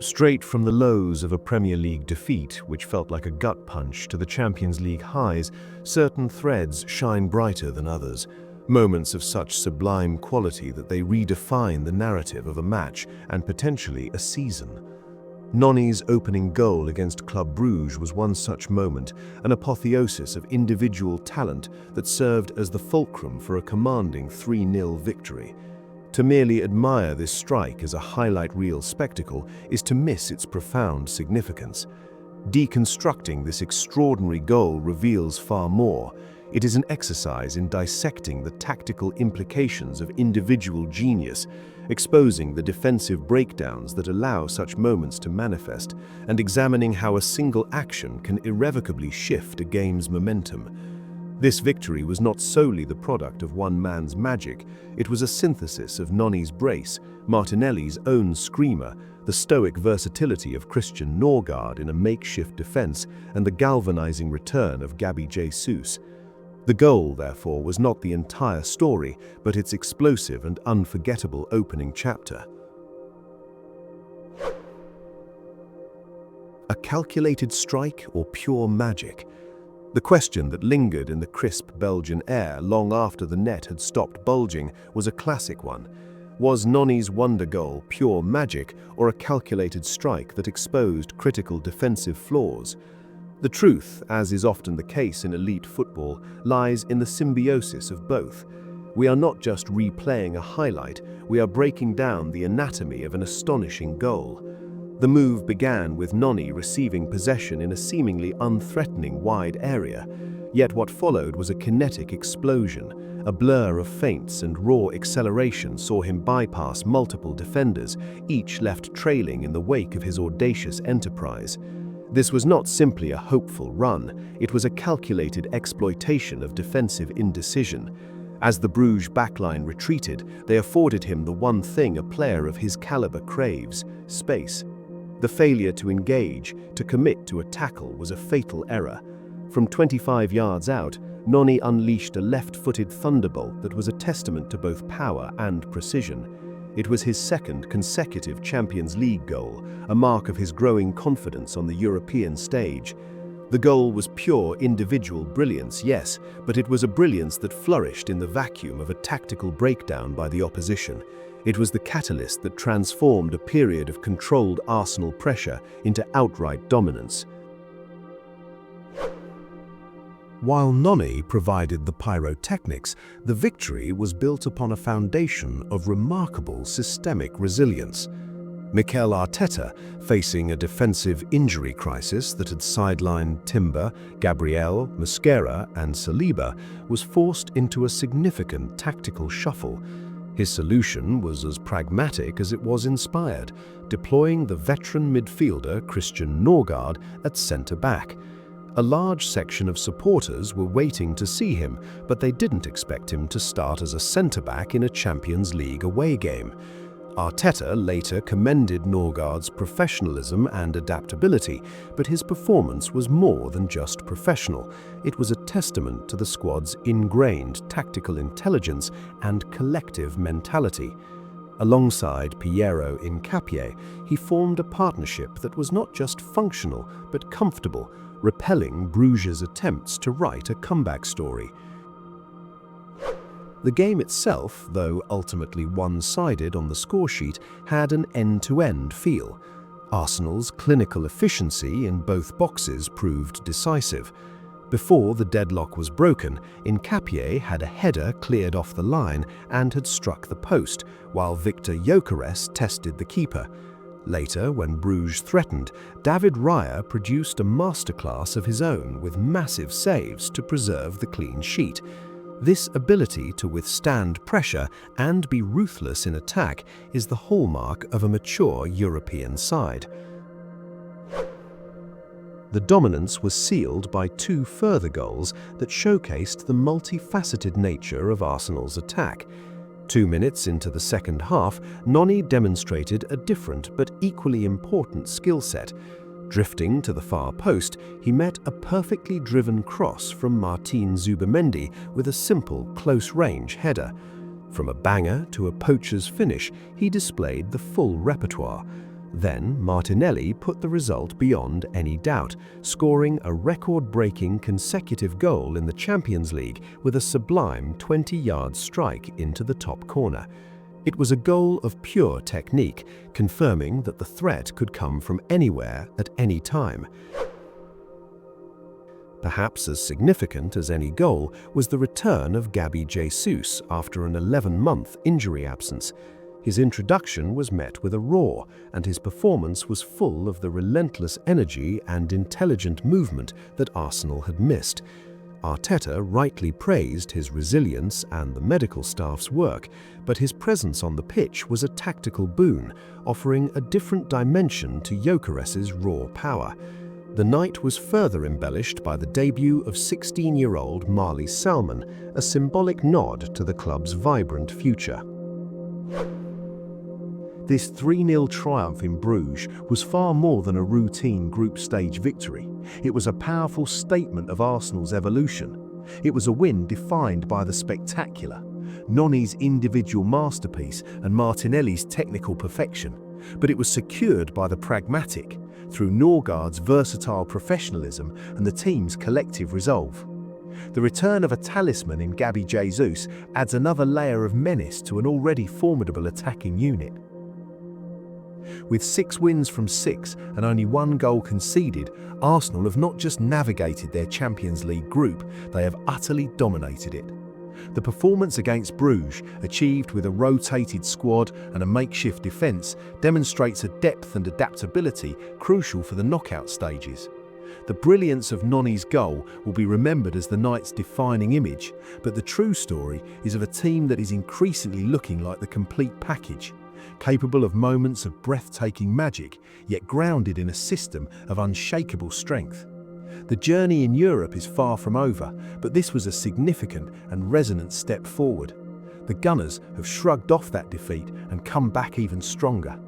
Straight from the lows of a Premier League defeat, which felt like a gut punch, to the Champions League highs, certain threads shine brighter than others. Moments of such sublime quality that they redefine the narrative of a match and potentially a season. Noni's opening goal against Club Brugge was one such moment, an apotheosis of individual talent that served as the fulcrum for a commanding 3-0 victory. To merely admire this strike as a highlight reel spectacle is to miss its profound significance. Deconstructing this extraordinary goal reveals far more. It is an exercise in dissecting the tactical implications of individual genius, exposing the defensive breakdowns that allow such moments to manifest, and examining how a single action can irrevocably shift a game's momentum. This victory was not solely the product of one man's magic, it was a synthesis of Noni's brace, Martinelli's own screamer, the stoic versatility of Christian Nørgaard in a makeshift defense, and the galvanizing return of Gabriel Jesus. The goal, therefore, was not the entire story, but its explosive and unforgettable opening chapter. A calculated strike or pure magic? The question that lingered in the crisp Belgian air long after the net had stopped bulging was a classic one. Was Noni's wonder goal pure magic or a calculated strike that exposed critical defensive flaws? The truth, as is often the case in elite football, lies in the symbiosis of both. We are not just replaying a highlight, we are breaking down the anatomy of an astonishing goal. The move began with Noni receiving possession in a seemingly unthreatening wide area, yet what followed was a kinetic explosion. A blur of feints and raw acceleration saw him bypass multiple defenders, each left trailing in the wake of his audacious enterprise. This was not simply a hopeful run, it was a calculated exploitation of defensive indecision. As the Bruges backline retreated, they afforded him the one thing a player of his caliber craves: space. The failure to engage, to commit to a tackle, was a fatal error. From 25 yards out, Noni unleashed a left-footed thunderbolt that was a testament to both power and precision. It was his second consecutive Champions League goal, a mark of his growing confidence on the European stage. The goal was pure individual brilliance, yes, but it was a brilliance that flourished in the vacuum of a tactical breakdown by the opposition. It was the catalyst that transformed a period of controlled Arsenal pressure into outright dominance. While Noni provided the pyrotechnics, the victory was built upon a foundation of remarkable systemic resilience. Mikel Arteta, facing a defensive injury crisis that had sidelined Timber, Gabriel, Mosquera and Saliba, was forced into a significant tactical shuffle. His solution was as pragmatic as it was inspired, deploying the veteran midfielder Christian Nørgaard at centre-back. A large section of supporters were waiting to see him, but they didn't expect him to start as a centre-back in a Champions League away game. Arteta later commended Nørgaard's professionalism and adaptability, but his performance was more than just professional. It was a testament to the squad's ingrained tactical intelligence and collective mentality. Alongside Piero Hincapié, he formed a partnership that was not just functional but comfortable, repelling Bruges' attempts to write a comeback story. The game itself, though ultimately one-sided on the scoresheet, had an end-to-end feel. Arsenal's clinical efficiency in both boxes proved decisive. Before the deadlock was broken, Hincapié had a header cleared off the line and had struck the post, while Victor Gyökeres tested the keeper. Later, when Bruges threatened, David Raya produced a masterclass of his own with massive saves to preserve the clean sheet. This ability to withstand pressure and be ruthless in attack is the hallmark of a mature European side. The dominance was sealed by two further goals that showcased the multifaceted nature of Arsenal's attack. 2 minutes into the second half, Noni demonstrated a different but equally important skill set. Drifting to the far post, he met a perfectly driven cross from Martin Zubimendi with a simple, close-range header. From a banger to a poacher's finish, he displayed the full repertoire. Then Martinelli put the result beyond any doubt, scoring a record-breaking consecutive goal in the Champions League with a sublime 20-yard strike into the top corner. It was a goal of pure technique, confirming that the threat could come from anywhere at any time. Perhaps as significant as any goal was the return of Gabriel Jesus after an 11-month injury absence. His introduction was met with a roar, and his performance was full of the relentless energy and intelligent movement that Arsenal had missed. Arteta rightly praised his resilience and the medical staff's work, but his presence on the pitch was a tactical boon, offering a different dimension to Gyökeres's raw power. The night was further embellished by the debut of 16-year-old Marley Salmon, a symbolic nod to the club's vibrant future. This 3-0 triumph in Bruges was far more than a routine group stage victory. It was a powerful statement of Arsenal's evolution. It was a win defined by the spectacular, Noni's individual masterpiece and Martinelli's technical perfection, but it was secured by the pragmatic, through Nørgaard's versatile professionalism and the team's collective resolve. The return of a talisman in Gabriel Jesus adds another layer of menace to an already formidable attacking unit. With 6 wins from 6 and only 1 goal conceded, Arsenal have not just navigated their Champions League group, they have utterly dominated it. The performance against Bruges, achieved with a rotated squad and a makeshift defence, demonstrates a depth and adaptability crucial for the knockout stages. The brilliance of Noni's goal will be remembered as the night's defining image, but the true story is of a team that is increasingly looking like the complete package, capable of moments of breathtaking magic, yet grounded in a system of unshakable strength. The journey in Europe is far from over, but this was a significant and resonant step forward. The Gunners have shrugged off that defeat and come back even stronger.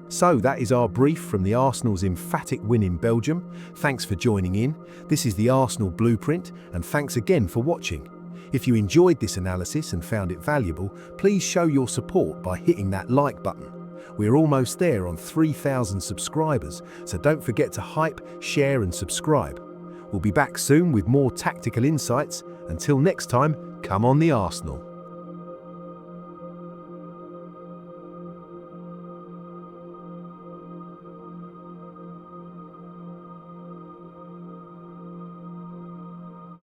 So that is our brief from the Arsenal's emphatic win in Belgium. Thanks for joining in. This is the Arsenal Blueprint, and thanks again for watching. If you enjoyed this analysis and found it valuable, please show your support by hitting that like button. We're almost there on 3,000 subscribers, so don't forget to hype, share and subscribe. We'll be back soon with more tactical insights. Until next time, come on the Arsenal.